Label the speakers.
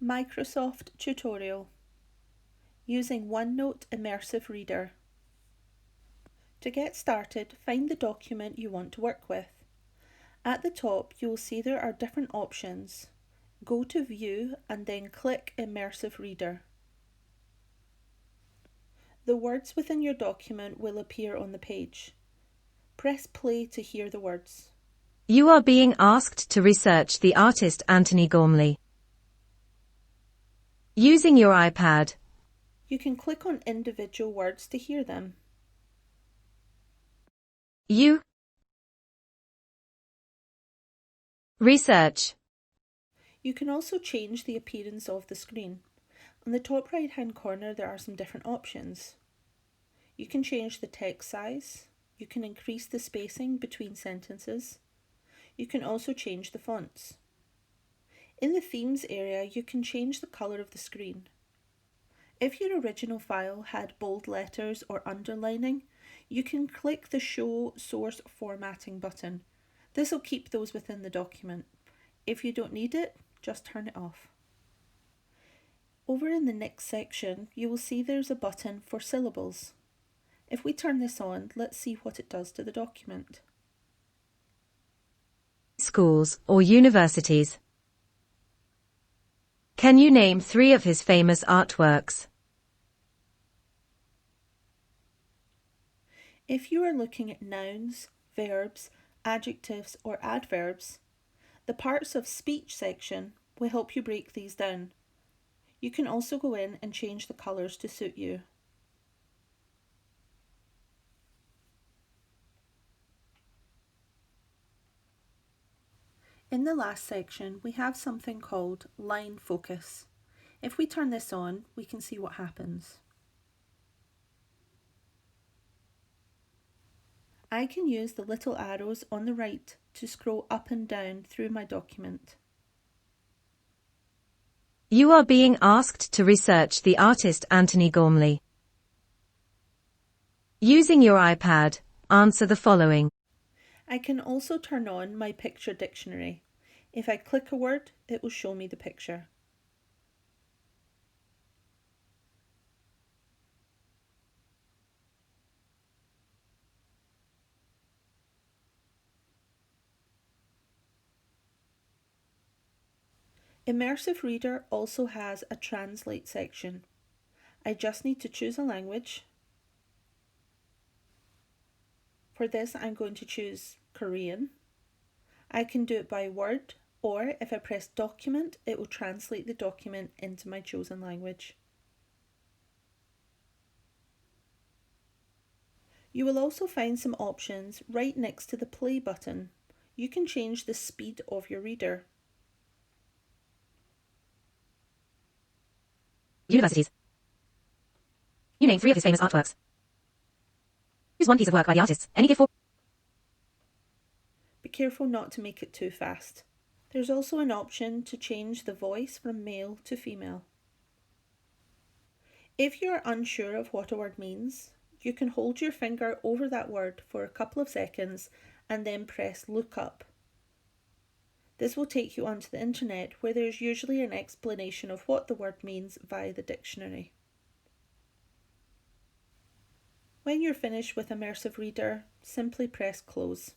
Speaker 1: Microsoft tutorial using OneNote Immersive Reader. To get started, find the document you want to work with. At the top, you will see there are different options. Go to View and then click Immersive Reader. The words within your document will appear on the page. Press play to hear the words.
Speaker 2: You are being asked to research the artist Antony Gormley. Using your iPad.
Speaker 1: You can click on individual words to hear them.
Speaker 2: You. Research.
Speaker 1: You can also change the appearance of the screen. On the top right hand corner there are some different options. You can change the text size, you can increase the spacing between sentences, you can also change the fonts. In the themes area you can change the colour of the screen. If your original file had bold letters or underlining, you can click the Show Source Formatting button. This will keep those within the document. If you don't need it, just turn it off. Over in the next section, you will see there's a button for syllables. If we turn this on, let's see what it does to the document.
Speaker 2: Schools or universities. Can you name 3 of his famous artworks?
Speaker 1: If you are looking at nouns, verbs, adjectives or adverbs, the parts of speech section will help you break these down. You can also go in and change the colours to suit you. In the last section, we have something called line focus. If we turn this on, we can see what happens. I can use the little arrows on the right to scroll up and down through my document.
Speaker 2: You are being asked to research the artist Antony Gormley. Using your iPad, answer the following.
Speaker 1: I can also turn on my picture dictionary. If I click a word, it will show me the picture. Immersive Reader also has a translate section. I just need to choose a language. For this, I'm going to choose Korean. I can do it by word, or if I press document, it will translate the document into my chosen language. You will also find some options right next to the play button. You can change the speed of your reader.
Speaker 2: Universities. You name 3 of his famous artworks. Choose 1 piece of work by the artist. Any gift for.
Speaker 1: Be careful not to make it too fast. There's also an option to change the voice from male to female. If you're unsure of what a word means, you can hold your finger over that word for a couple of seconds and then press look up. This will take you onto the internet where there's usually an explanation of what the word means via the dictionary. When you're finished with Immersive Reader, simply press close.